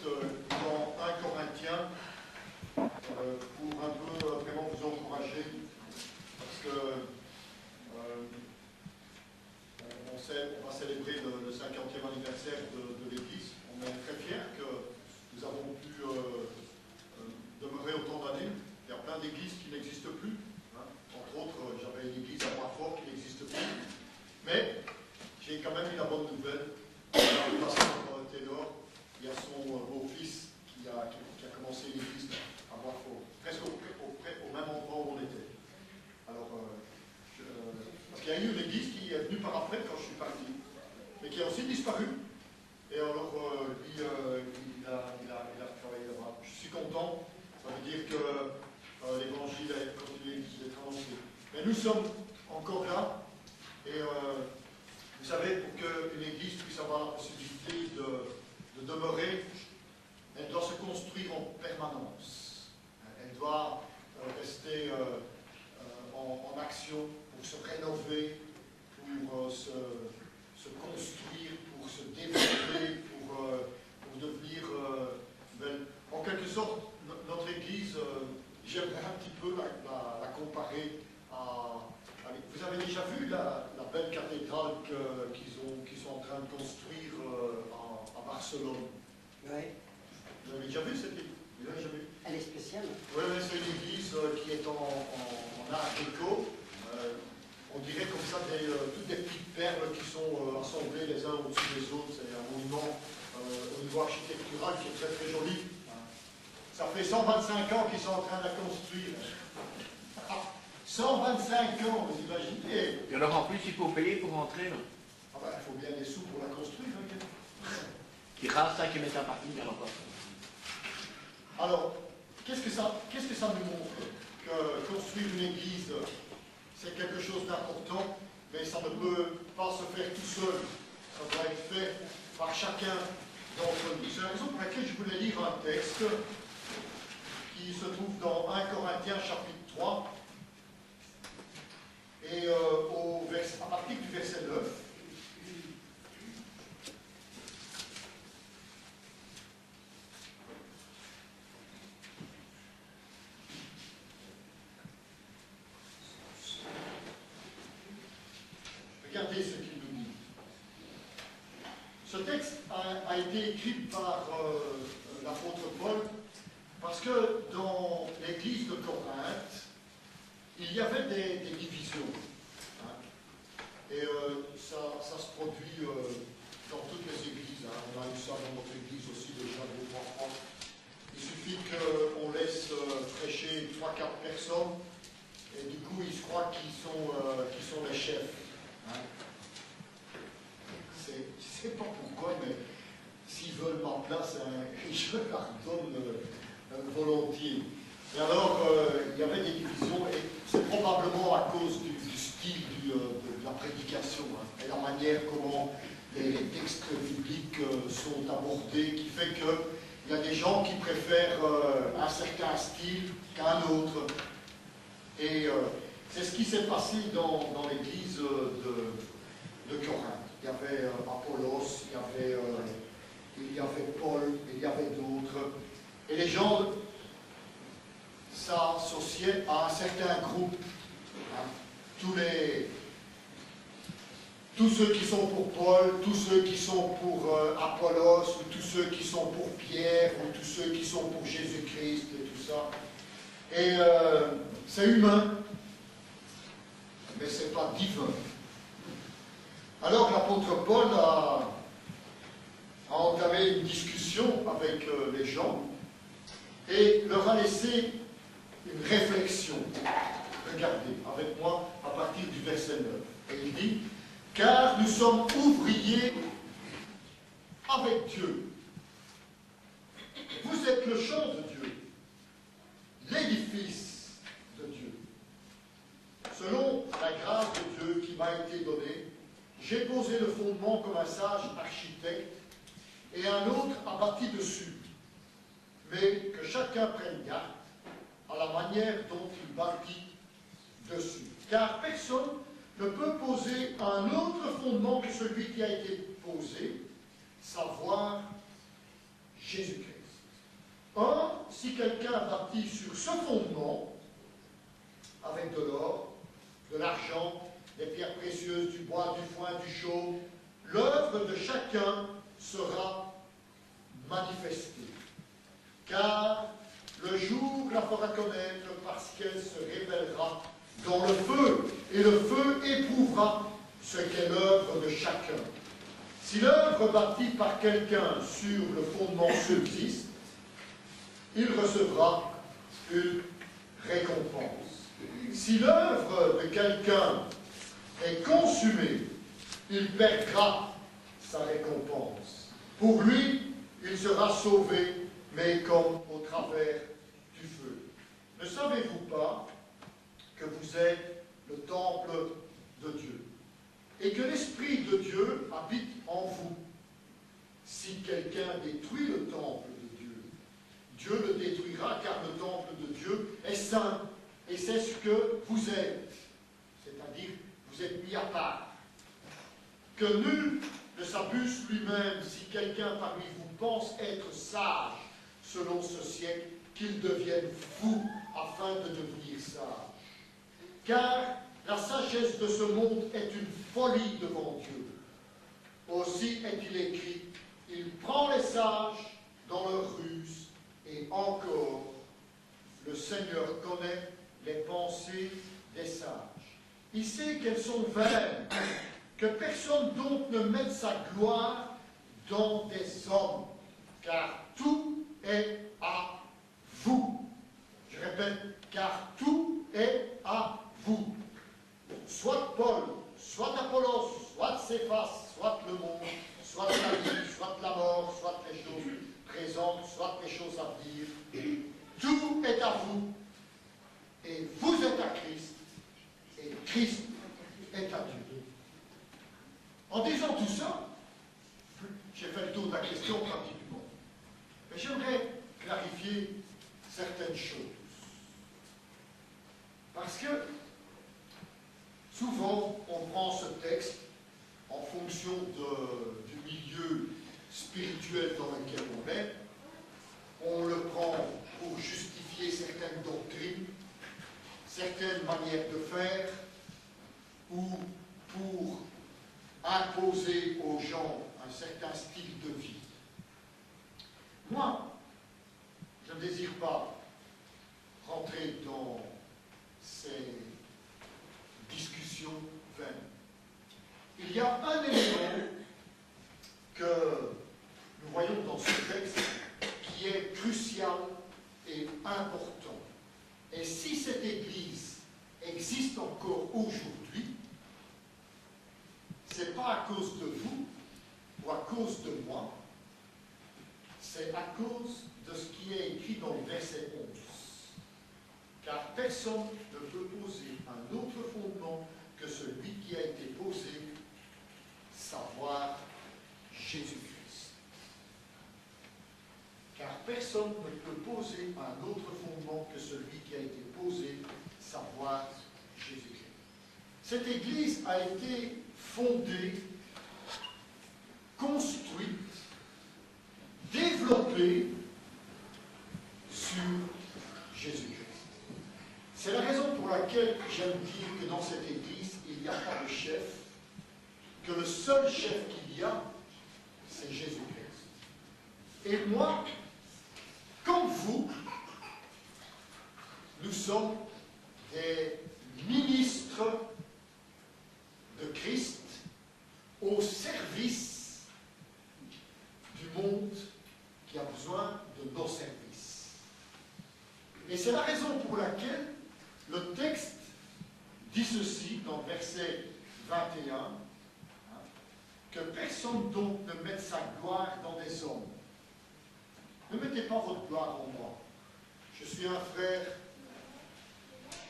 texte dans 1 Corinthiens pour un peu vraiment vous encourager, parce que on va célébrer le 50e anniversaire de l'Église. On est très fiers que nous avons pu demeurer autant d'années. Il y a plein d'églises qui n'existent plus. Hein. Entre autres, j'avais une église à Boisfort qui n'existe plus. Mais j'ai quand même eu la bonne nouvelle. Le pasteur Taylor, il y a son beau-fils qui a commencé l'église à Boisfort, presque au même endroit où on était. Alors, parce qu'il y a eu une église qui est venue par après quand je suis parti, mais qui a aussi disparu. Et alors, lui, il a travaillé là-bas. Je suis content. Ça veut dire que l'évangile a continué d'être annoncé. Mais nous sommes encore là. Et vous savez, pour qu'une église puisse avoir la possibilité de demeurer, elle doit se construire en permanence. Elle doit rester en action pour se rénover, pour se construire, pour se développer, pour devenir belle. En quelque sorte, notre Église, j'aimerais un petit peu la comparer à... Vous avez déjà vu la belle cathédrale qu'ils sont en train de construire à Barcelone? Oui. Vous avez déjà vu cette église? Vous l'avez déjà vu? Elle est spéciale. Oui, c'est une église qui est en art déco. On dirait comme ça toutes des petites perles qui sont assemblées les uns au-dessus des autres. C'est un monument au niveau architectural qui est très très joli. Ça fait 125 ans qu'ils sont en train de la construire. 125 ans, vous imaginez? Et alors en plus, il faut payer pour entrer. Ah ben, il faut bien des sous pour la construire. Hein. Qui rase 5 mètres à parking, alors pas. Alors, qu'est-ce que ça nous montre? Que construire une église, c'est quelque chose d'important, mais ça ne peut pas se faire tout seul. Ça doit être fait par chacun d'entre nous. C'est la raison pour laquelle je voulais lire un texte qui se trouve dans 1 Corinthiens chapitre 3, et à partir du verset 9. Regardez ce qu'il nous dit. Ce texte a été écrit par l'apôtre Paul parce que dans l'église de Corinthe, il y avait des divisions. Hein. Et ça se produit dans toutes les églises. Hein. On a eu ça dans notre église aussi déjà en France. Il suffit qu'on laisse prêcher 3-4 personnes et du coup ils se croient qu'ils sont les chefs. Hein. Je ne sais pas pourquoi, mais s'ils veulent ma place, je leur donne volontiers. Et alors, il y avait des divisions, et c'est probablement à cause du style de la prédication, hein, et la manière comment les textes bibliques sont abordés, qui fait qu'il y a des gens qui préfèrent un certain style qu'un autre. Et c'est ce qui s'est passé dans l'église de Corinthe. Il y avait Apollos, il y avait Paul, il y avait d'autres. Et les gens s'associaient à un certain groupe. Hein. Tous ceux qui sont pour Paul, tous ceux qui sont pour Apollos, ou tous ceux qui sont pour Pierre, ou tous ceux qui sont pour Jésus-Christ, et tout ça. Et c'est humain, mais ce n'est pas divin. Alors l'apôtre Paul a entamé une discussion avec les gens et leur a laissé une réflexion. Regardez avec moi à partir du verset 9. Et il dit, « Car nous sommes ouvriers avec Dieu. Vous êtes le champ de Dieu, l'édifice de Dieu. Selon la grâce de Dieu qui m'a été donnée, j'ai posé le fondement comme un sage architecte et un autre a bâti dessus. Mais que chacun prenne garde à la manière dont il bâtit dessus. Car personne ne peut poser un autre fondement que celui qui a été posé, savoir Jésus-Christ. si quelqu'un bâtit sur ce fondement, avec de l'or, de l'argent, des pierres précieuses, du bois, du foin, du chaume, l'œuvre de chacun sera manifestée. Car le jour la fera connaître parce qu'elle se révélera dans le feu, et le feu éprouvera ce qu'est l'œuvre de chacun. Si l'œuvre bâtie par quelqu'un sur le fondement subsiste, il recevra une récompense. Si l'œuvre de quelqu'un est consumée, il perdra sa récompense. Pour lui, il sera sauvé, mais comme au travers du feu. Ne savez-vous pas que vous êtes le temple de Dieu et que l'Esprit de Dieu habite en vous? Si quelqu'un détruit le temple de Dieu, Dieu le détruira, car le temple de Dieu est saint, et c'est ce que vous êtes, c'est-à-dire vous êtes mis à part. Que nul ne s'abuse lui-même. Si quelqu'un parmi vous pense être sage selon ce siècle, qu'il devienne fou afin de devenir sage. Car la sagesse de ce monde est une folie devant Dieu. Aussi est-il écrit, il prend les sages dans leur ruse, et encore, le Seigneur connaît les pensées des sages. Il sait qu'elles sont vaines, que personne donc ne mette sa gloire dans des hommes, car tout est à vous. Je répète, car tout est à vous. Soit Paul, soit Apollos, soit Céphas, soit le monde, soit la vie, soit la mort, soit les choses présentes, soit les choses à venir. Tout est à vous, et vous êtes à Christ, et Christ est à Dieu. En disant tout ça, j'ai fait le tour de la question pratiquement. Mais j'aimerais clarifier certaines choses. Parce que souvent, on prend ce texte en fonction du milieu spirituel dans lequel on est. On le prend pour justifier certaines doctrines, certaines manières de faire, ou pour imposer aux gens un certain style de vie. Moi, je ne désire pas rentrer dans ces discussions vaines. Il y a un élément que nous voyons dans ce texte qui est crucial et important. Et si cette Église existe encore aujourd'hui, ce n'est pas à cause de vous ou à cause de moi, c'est à cause de ce qui est écrit dans le verset 11. Car personne ne peut poser un autre fondement que celui qui a été posé, savoir Jésus-Christ. Car personne ne peut poser un autre fondement que celui qui a été posé, savoir Jésus-Christ. Cette Église a été fondée, construite, développée sur Jésus-Christ. C'est la raison pour laquelle j'aime dire que dans cette Église, il n'y a pas de chef, que le seul chef qu'il y a, c'est Jésus-Christ. Et moi, comme vous, nous sommes des ministres de Christ au service du monde qui a besoin de nos services. Et c'est la raison pour laquelle le texte dit ceci dans le verset 21, que personne donc ne mette sa gloire dans des hommes. Ne mettez pas votre gloire en moi. Je suis un frère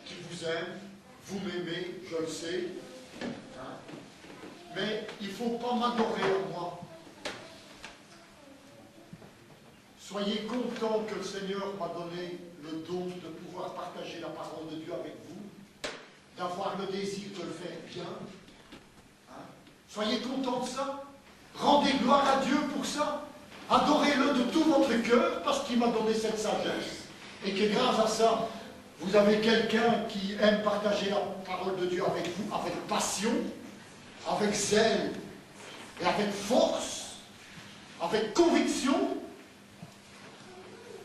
qui vous aime, vous m'aimez, je le sais, mais il ne faut pas m'adorer en moi. Soyez contents que le Seigneur m'a donné le don de pouvoir partager la parole de Dieu avec vous, d'avoir le désir de le faire bien. Soyez contents de ça. Rendez gloire à Dieu pour ça. Adorez-le de tout votre cœur parce qu'il m'a donné cette sagesse. et que grâce à ça, vous avez quelqu'un qui aime partager la parole de Dieu avec vous, avec passion, avec zèle et avec force, avec conviction.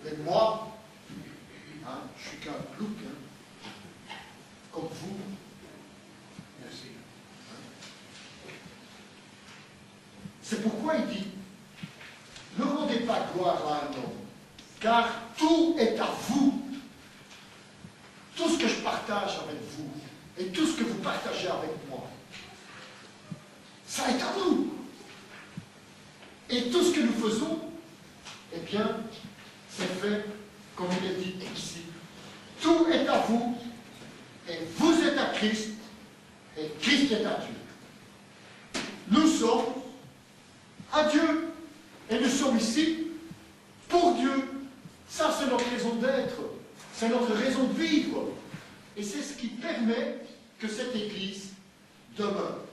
Mais moi, je suis qu'un plouc, comme vous. Merci. C'est pourquoi il dit, ne rendez pas gloire à un homme, car tout est à vous. Tout ce que je partage avec vous, et tout ce que vous partagez avec moi, ça est à vous. Et tout ce que nous faisons, eh bien, c'est fait comme il est dit ici. Tout est à vous, et vous êtes à Christ, et Christ est à Dieu. Nous sommes à Dieu, et nous sommes ici pour Dieu. Ça, c'est notre raison d'être, c'est notre raison de vivre, et c'est ce qui permet que cette Église demeure.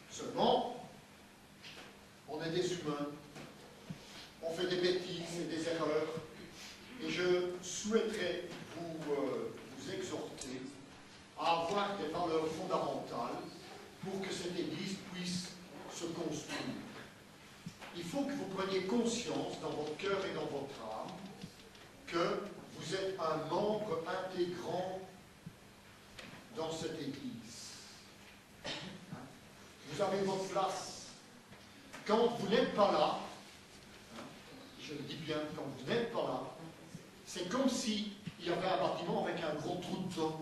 Seulement, on est des humains, on fait des bêtises et des erreurs, et je souhaiterais vous exhorter à avoir des valeurs fondamentales pour que cette Église puisse se construire. Il faut que vous preniez conscience dans votre cœur et dans votre âme que vous êtes un membre intégrant dans cette Église. Vous avez votre place. Quand vous n'êtes pas là, je le dis bien, quand vous n'êtes pas là, c'est comme s'il y avait un bâtiment avec un gros trou dedans.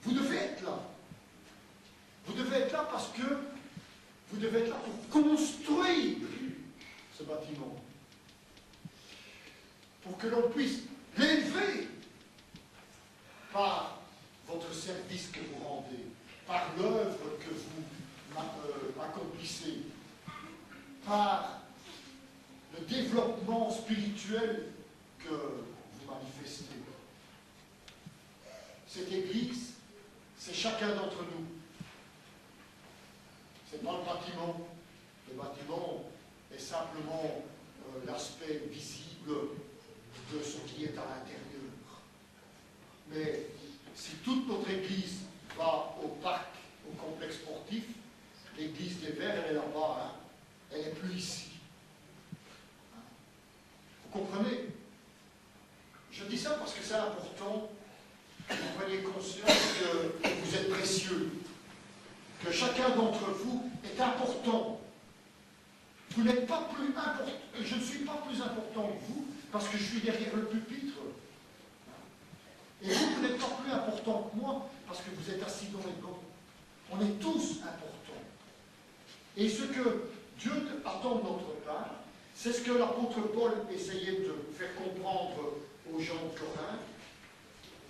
Vous devez être là. Vous devez être là parce que vous devez être là pour construire ce bâtiment. Pour que l'on puisse l'élever par votre service que vous rendez, par l'œuvre que vous accomplissez, par le développement spirituel que vous manifestez. Cette Église, c'est chacun d'entre nous. Ce n'est pas le bâtiment. Le bâtiment est simplement l'aspect visible de ce qui est à l'intérieur. Mais si toute notre Église va au parc, au complexe sportif, l'Église des Verts, elle est là-bas, elle n'est plus ici. Vous comprenez? Je dis ça parce que c'est important que vous preniez conscience que vous êtes précieux, que chacun d'entre vous est important. Vous n'êtes pas plus important, je ne suis pas plus important que vous parce que je suis derrière le pupitre. Et vous n'êtes pas plus important que moi parce que vous êtes assis dans les bancs. On est tous importants. Et ce que Dieu attend de notre part, c'est ce que l'apôtre Paul essayait de faire comprendre aux gens de Corinthe.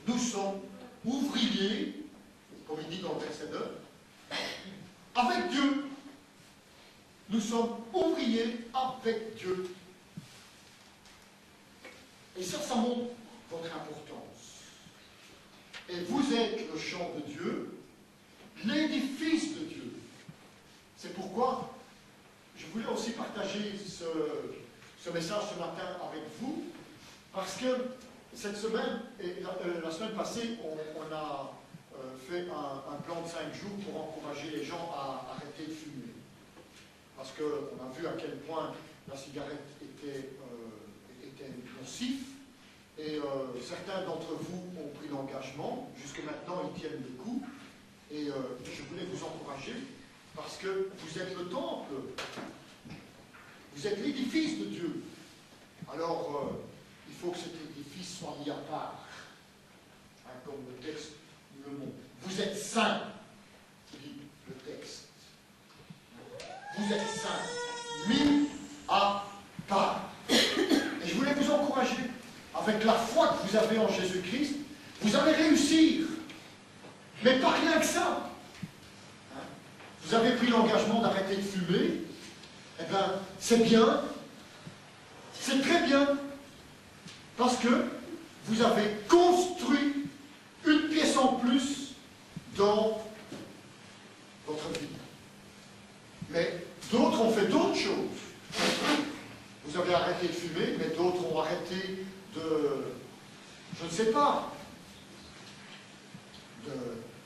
Nous sommes ouvriers, comme il dit dans le verset 2, avec Dieu. Nous sommes ouvriers avec Dieu. Et ça montre votre importance. Et vous êtes le champ de Dieu, l'édifice de Dieu. C'est pourquoi je voulais aussi partager ce message ce matin avec vous, parce que cette semaine, et la semaine passée, on a fait un plan de 5 jours pour encourager les gens à arrêter de fumer. Parce qu'on a vu à quel point la cigarette était nocif, et certains d'entre vous ont pris l'engagement, jusque maintenant ils tiennent le coup, et je voulais vous encourager, parce que vous êtes le temple, vous êtes l'édifice de Dieu. Alors, il faut que cet édifice soit mis à part, comme le texte nous le montre. Vous êtes saints, dit le texte. Vous êtes saints, mis à part. Et je voulais vous encourager, avec la foi que vous avez en Jésus-Christ, vous allez réussir. Mais pas rien que ça. Vous avez pris l'engagement d'arrêter de fumer. Eh bien, c'est bien. C'est très bien. Parce que vous avez construit une pièce en plus dans votre vie. Mais d'autres ont fait d'autres choses. Vous avez arrêté de fumer, mais d'autres ont arrêté de, je ne sais pas,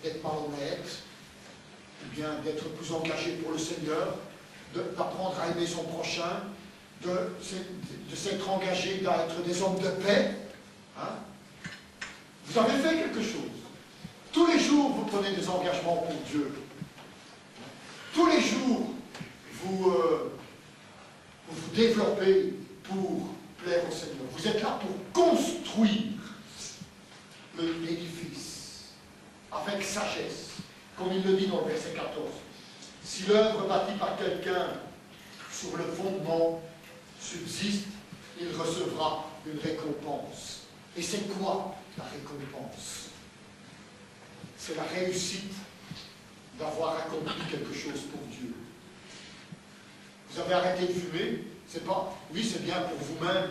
d'être malhonnête, ou bien d'être plus engagé pour le Seigneur, d'apprendre à aimer son prochain, de s'être engagé à être des hommes de paix. Hein? Vous avez fait quelque chose. Tous les jours, vous prenez des engagements pour Dieu. Tous les jours, vous vous développez pour plaire au Seigneur. Vous êtes là pour construire l'édifice avec sagesse, comme il le dit dans le verset 14. Si l'œuvre bâtie par quelqu'un sur le fondement subsiste, il recevra une récompense. Et c'est quoi la récompense? C'est la réussite d'avoir accompli quelque chose pour Dieu. Vous avez arrêté de fumer, c'est pas, oui c'est bien pour vous-même,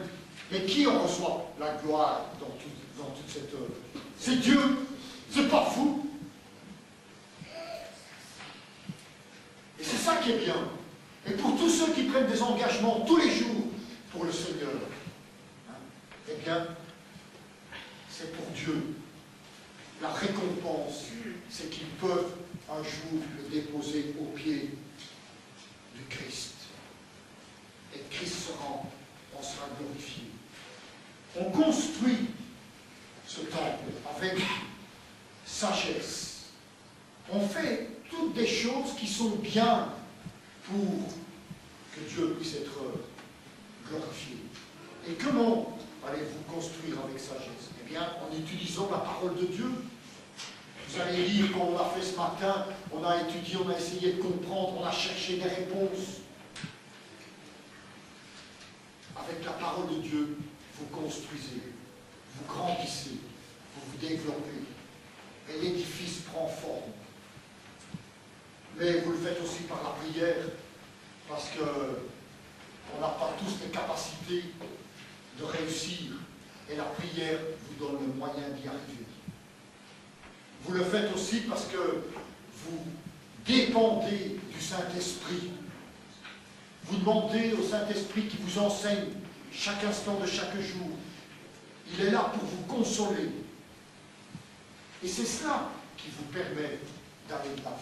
mais qui en reçoit la gloire dans toute cette œuvre? C'est Dieu, c'est pas vous. Et c'est ça qui est bien. Et pour tous ceux qui prennent des engagements tous les jours pour le Seigneur, hein, eh bien, c'est pour Dieu. La récompense, c'est qu'ils peuvent un jour le déposer aux pieds du Christ. Et Christ on sera glorifié. On construit ce temple avec sagesse. On fait toutes des choses qui sont bien pour que Dieu puisse être glorifié. Et comment allez-vous construire avec sagesse? Eh bien, en utilisant la parole de Dieu. Vous allez lire, comme on a fait ce matin, on a étudié, on a essayé de comprendre, on a cherché des réponses. Avec la parole de Dieu, vous construisez, vous grandissez, vous vous développez, et l'édifice prend forme. Mais vous le faites aussi par la prière, parce qu'on n'a pas tous les capacités de réussir, et la prière vous donne le moyen d'y arriver. Vous le faites aussi parce que vous dépendez du Saint-Esprit. Vous demandez au Saint-Esprit qui vous enseigne chaque instant de chaque jour. Il est là pour vous consoler. Et c'est cela qui vous permet d'aller de l'avant,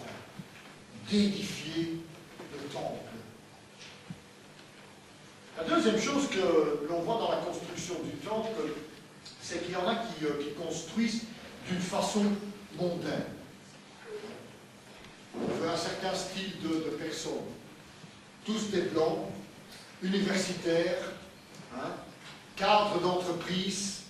d'édifier le temple. La deuxième chose que l'on voit dans la construction du temple, c'est qu'il y en a qui construisent d'une façon mondaine. On veut un certain style de personnes. Tous des blancs, universitaires, hein, cadres d'entreprise.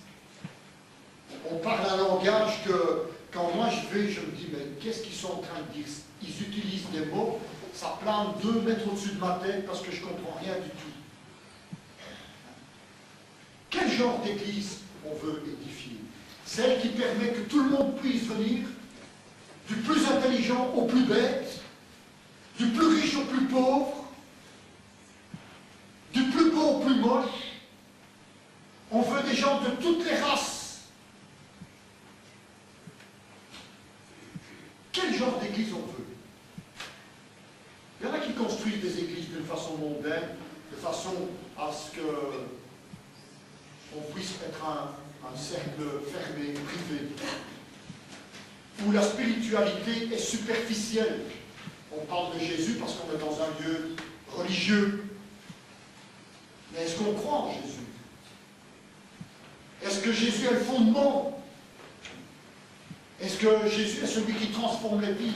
On parle un langage que, quand moi je vais, je me dis, mais qu'est-ce qu'ils sont en train de dire? Ils utilisent des mots, ça plane 2 mètres au-dessus de ma tête parce que je ne comprends rien du tout. Quel genre d'église on veut édifier? Celle qui permet que tout le monde puisse venir, du plus intelligent au plus bête, du plus riche au plus pauvre, du plus beau au plus moche. On veut des gens de toutes les races. Quel genre d'église on veut? Il y en a qui construisent des églises d'une façon mondaine, de façon à ce que on puisse être un cercle fermé, privé, où la spiritualité est superficielle. On parle de Jésus parce qu'on est dans un lieu religieux. Mais est-ce qu'on croit en Jésus? Est-ce que Jésus est le fondement? Est-ce que Jésus est celui qui transforme les vies?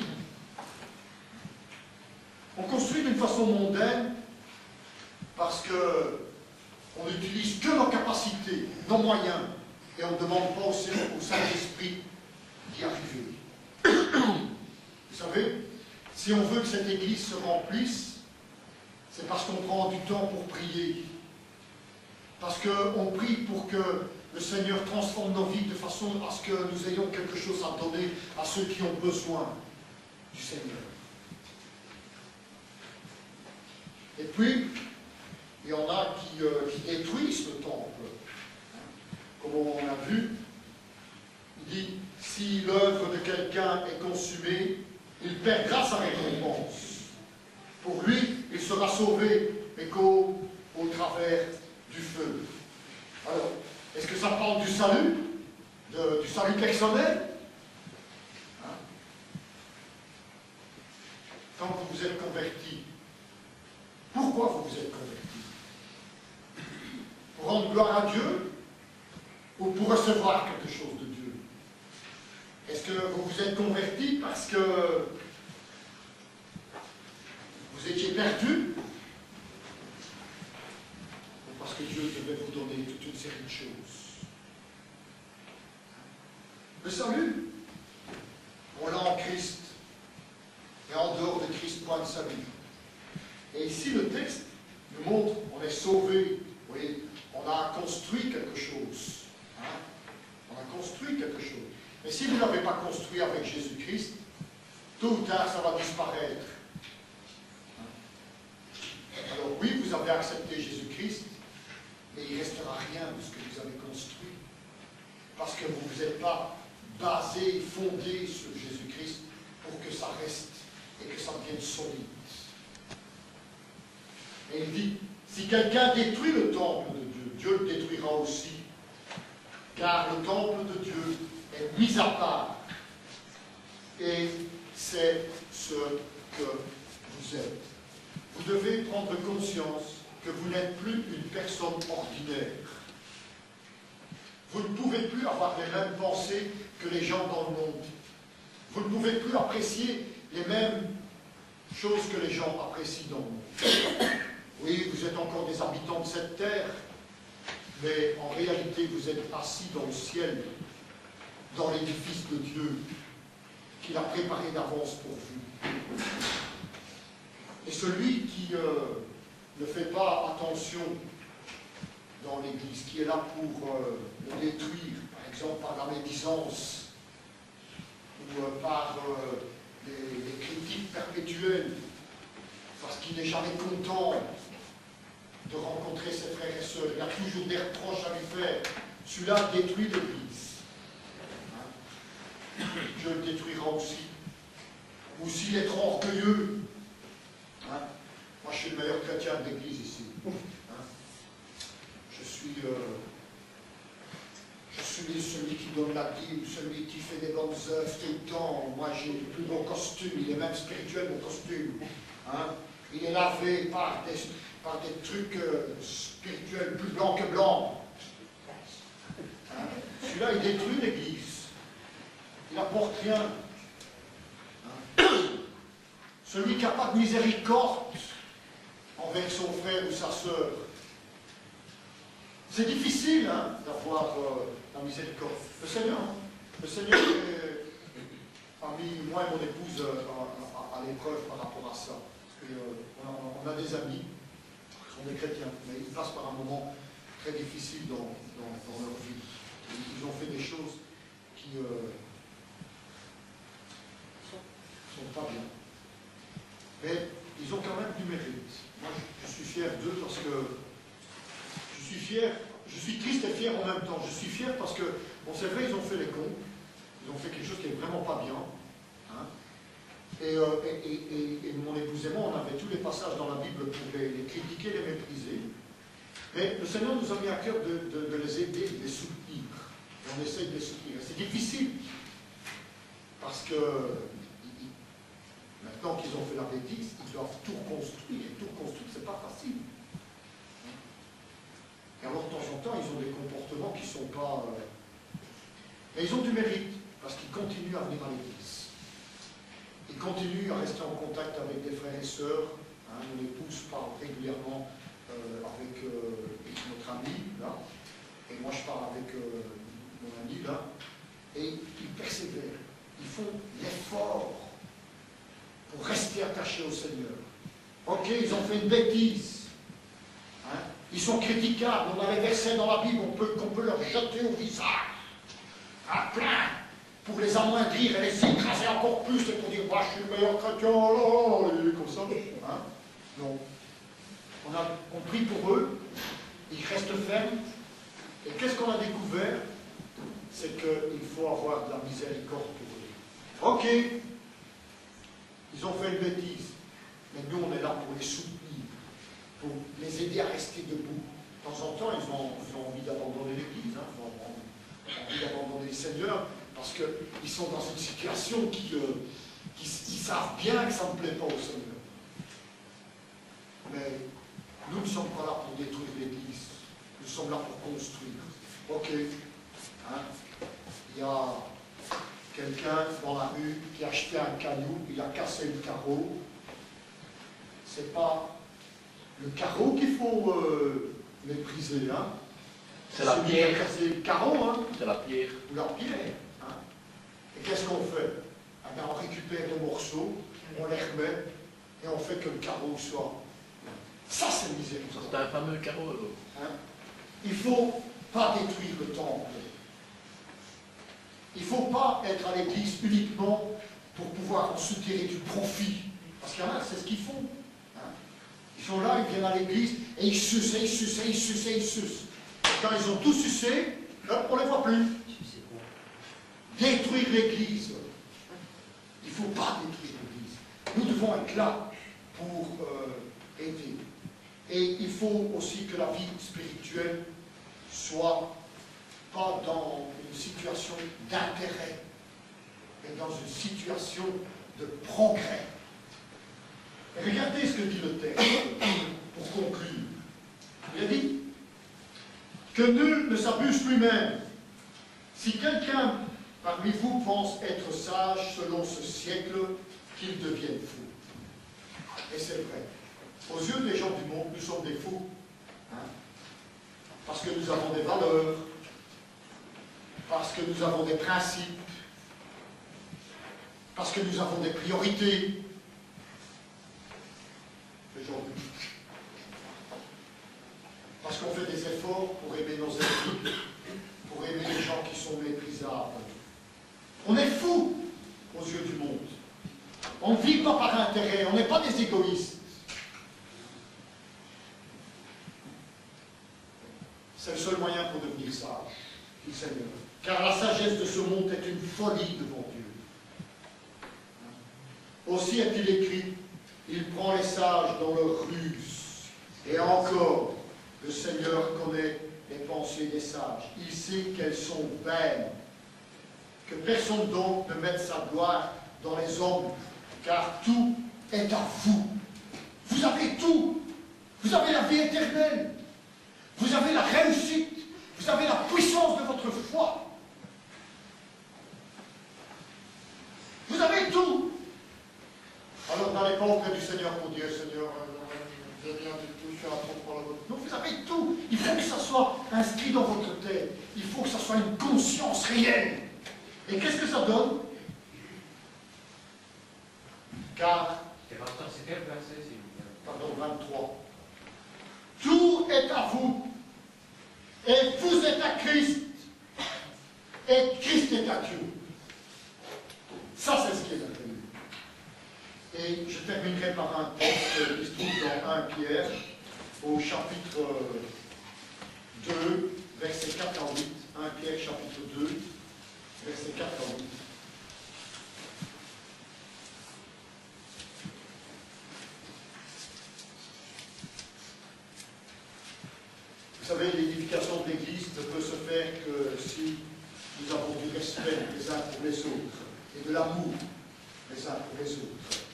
On construit d'une façon mondaine parce qu'on n'utilise que nos capacités, nos moyens, et on ne demande pas au Saint-Esprit d'y arriver. Vous savez, si on veut que cette église se remplisse, c'est parce qu'on prend du temps pour prier. Parce qu'on prie pour que le Seigneur transforme nos vies de façon à ce que nous ayons quelque chose à donner à ceux qui ont besoin du Seigneur. Et puis, il y en a qui détruisent le temple. Comme on a vu, il dit, si l'œuvre de quelqu'un est consumée, il perdra sa récompense. Pour lui, il sera sauvé, mais qu'au travers du feu. Alors, est-ce que ça parle du salut? Du salut personnel? Hein? Quand vous vous êtes converti, pourquoi vous vous êtes converti? Pour rendre gloire à Dieu ou pour recevoir quelque chose de Dieu? Est-ce que vous vous êtes converti parce que vous étiez perdu? Ou parce que Dieu devait vous donner toute une série de choses? Le salut, on l'a en Christ. Et en dehors de Christ, point de salut. Et ici, le texte nous montre, on est sauvé. Vous voyez, on a construit quelque chose. Hein? On a construit quelque chose. Mais si vous ne l'avez pas construit avec Jésus-Christ, tôt ou tard, ça va disparaître. Hein? Alors oui, vous avez accepté Jésus-Christ, mais il ne restera rien de ce que vous avez construit. Parce que vous ne vous êtes pas basé, fondé sur Jésus-Christ pour que ça reste et que ça devienne solide. Et il dit, si quelqu'un détruit le temple de Dieu, Dieu le détruira aussi. Car le temple de Dieu est mis à part. Et c'est ce que vous êtes. Vous devez prendre conscience que vous n'êtes plus une personne ordinaire. Vous ne pouvez plus avoir les mêmes pensées que les gens dans le monde. Vous ne pouvez plus apprécier les mêmes choses que les gens apprécient dans le monde. Oui, vous êtes encore des habitants de cette terre, mais en réalité, vous êtes assis dans le ciel, dans l'édifice de Dieu, qu'il a préparé d'avance pour vous. Et celui qui ne fait pas attention dans l'Église, qui est là pour le détruire, par exemple par la médisance, ou par les critiques perpétuelles, parce qu'il n'est jamais content de rencontrer ses frères et sœurs. Il a toujours des reproches à lui faire. Celui-là détruit l'Église. Hein? Dieu le détruira aussi. Ou s'il est trop orgueilleux. Hein? Moi, je suis le meilleur chrétien de l'Église ici. Hein? Je suis celui qui donne la Bible, celui qui fait des bonnes œuvres tout le temps. Moi, j'ai le plus beau costume. Il est même spirituel, mon costume. Hein? Il est lavé par des trucs spirituels plus blancs que blancs. Hein? Celui-là, il détruit l'Église. Il n'apporte rien. Hein? Celui qui n'a pas de miséricorde envers son frère ou sa sœur. C'est difficile hein, d'avoir la miséricorde. Le Seigneur a mis moi et mon épouse à l'épreuve par rapport à ça. On a des amis qui sont des chrétiens, mais ils passent par un moment très difficile dans leur vie. Ils ont fait des choses qui ne sont pas bien. Mais ils ont quand même du mérite. Moi, je suis fier d'eux parce que je suis triste et fier en même temps. Je suis fier parce que, bon, c'est vrai, ils ont fait les cons. Ils ont fait quelque chose qui n'est vraiment pas bien. Hein. Et mon épouse et moi, on avait tous les passages dans la Bible pour les critiquer, les mépriser. Mais le Seigneur nous a mis à cœur de les aider, de les soutenir. Et on essaye de les soutenir. C'est difficile. Parce que maintenant qu'ils ont fait la bêtise, ils doivent tout reconstruire. Et tout reconstruire, c'est pas facile. Et alors, de temps en temps, ils ont des comportements qui ne sont pas... Mais ils ont du mérite, parce qu'ils continuent à venir à l'Église. Ils continuent à rester en contact avec des frères et sœurs. Hein, mon épouse parle régulièrement avec notre ami, là. Et moi, je parle avec mon ami, là. Et ils persévèrent. Ils font l'effort pour rester attachés au Seigneur. Ok, ils ont fait une bêtise. Hein? Ils sont critiquables. On a les versets dans la Bible qu'on peut leur jeter au visage. À plein. Pour les amoindrir et les écraser encore plus et pour dire bah, je suis le meilleur chrétien, oh, il est comme ça. Hein? Non. On prie pour eux, ils restent fermes. Et qu'est-ce qu'on a découvert? C'est qu'il faut avoir de la miséricorde pour eux. Ok, ils ont fait une bêtise, mais nous on est là pour les soutenir, pour les aider à rester debout. De temps en temps, ils ont envie d'abandonner l'Église, hein, ils ont envie d'abandonner le Seigneur, parce qu'ils sont dans une situation qui savent bien que ça ne plaît pas au Seigneur. Mais nous ne sommes pas là pour détruire l'Église, nous sommes là pour construire. Ok, hein, il y a quelqu'un dans la rue qui a acheté un caillou, il a cassé le carreau. C'est pas le carreau qu'il faut mépriser, hein. C'est la pierre. Il a cassé le carreau, hein. C'est la pierre. Ou la pierre, hein. Et qu'est-ce qu'on fait? Eh bien, on récupère les morceaux, on les remet, et on fait que le carreau soit. Ça, c'est miséricorde. C'est un fameux carreau. Hein? Il ne faut pas détruire le temple. Il ne faut pas être à l'église uniquement pour pouvoir en soutirer du profit. Parce qu'il y en a, c'est ce qu'ils font. Hein? Ils sont là, ils viennent à l'église, et ils sucent, et ils sucent, et ils sucent, et ils sucent. Et quand ils ont tout sucé, hop, on ne les voit plus. Détruire l'église. Il ne faut pas détruire l'église. Nous devons être là pour aider. Et il faut aussi que la vie spirituelle soit pas dans une situation d'intérêt, mais dans une situation de progrès. Et regardez ce que dit le texte, pour conclure. Il a dit que nul ne s'abuse lui-même. Si quelqu'un parmi vous pense être sage selon ce siècle, qu'il devienne fou. Et c'est vrai. Aux yeux des gens du monde, nous sommes des fous. Hein? Parce que nous avons des valeurs, parce que nous avons des principes, parce que nous avons des priorités. Aujourd'hui. Parce qu'on fait des efforts pour aimer nos ennemis, pour aimer les gens qui sont méprisables. On est fous aux yeux du monde. On ne vit pas par intérêt, on n'est pas des égoïstes. C'est le seul moyen pour devenir sage, dit le Seigneur. Car la sagesse de ce monde est une folie devant Dieu. Aussi est-il écrit, il prend les sages dans leur ruse. Et encore, le Seigneur connaît les pensées des sages. Il sait qu'elles sont vaines. Que personne donc ne mette sa gloire dans les hommes, car tout est à vous. Vous avez tout. Vous avez la vie éternelle. Vous avez la réussite. Vous avez la puissance de votre foi. Vous avez tout. Alors n'allez pas auprès du Seigneur pour dire, Seigneur, je viens de tout, je suis à propos la vôtre. Non, vous avez tout. Il faut que ça soit inscrit dans votre tête. Il faut que ça soit une conscience réelle. Et qu'est-ce que ça donne? Car, pardon, 23. Tout est à vous. Et vous êtes à Christ. Et Christ est à Dieu. Ça, c'est ce qui est merveilleux. Et je terminerai par un texte qui se trouve dans 1 Pierre, au chapitre 2, versets 4 à 8. 1 Pierre, chapitre 2, versets 4 à 8. Vous savez, l'édification de l'Église ne peut se faire que si nous avons du respect les uns pour les autres et de l'amour les uns pour les autres.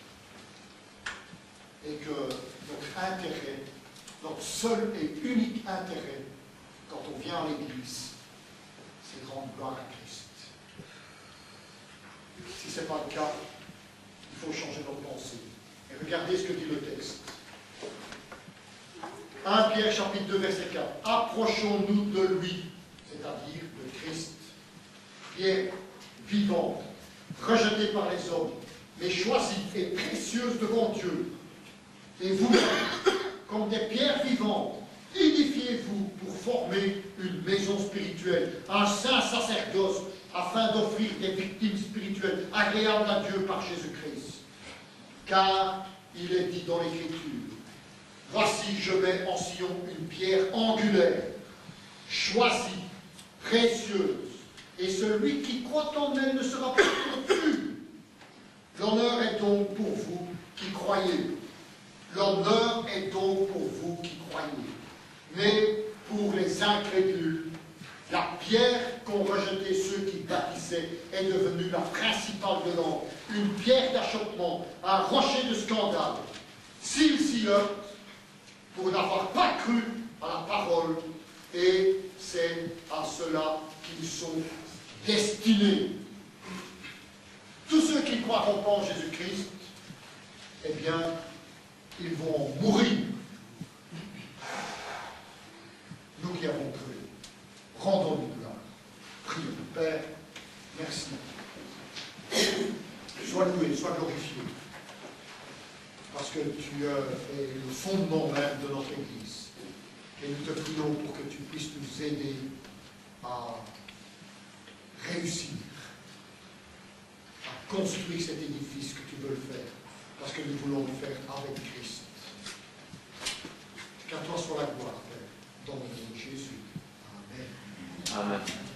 Et que notre intérêt, notre seul et unique intérêt, quand on vient à l'Église, c'est de rendre gloire à Christ. Si ce n'est pas le cas, il faut changer notre pensée. Et regardez ce que dit le texte. 1 Pierre chapitre 2 verset 4. Approchons-nous de lui, c'est-à-dire de Christ. Pierre vivante, rejetée par les hommes, mais choisie et précieuse devant Dieu. Et vous, comme des pierres vivantes, édifiez-vous pour former une maison spirituelle, un saint sacerdoce, afin d'offrir des victimes spirituelles agréables à Dieu par Jésus-Christ. Car il est dit dans l'Écriture, voici, je mets en Sion une pierre angulaire, choisie, précieuse, et celui qui croit en elle ne sera pas confus. L'honneur est donc pour vous qui croyez. L'honneur est donc pour vous qui croyez. Mais pour les incrédules, la pierre qu'ont rejetée ceux qui bâtissaient est devenue la principale de l'angle, une pierre d'achoppement, un rocher de scandale. S'ils s'y heurtent, pour n'avoir pas cru à la parole, et c'est à cela qu'ils sont destinés. Tous ceux qui croiront pas en Jésus-Christ, eh bien, ils vont mourir. Nous qui avons cru, rendons-nous gloire. Prions. Père, merci. Sois loué, sois glorifié. Parce que tu es le fondement même de notre Église. Et nous te prions pour que tu puisses nous aider à réussir, à construire cet édifice que tu veux le faire. Parce que nous voulons le faire avec Christ. Qu'à toi soit la gloire, Père, dans le nom de Jésus. Amen. Amen.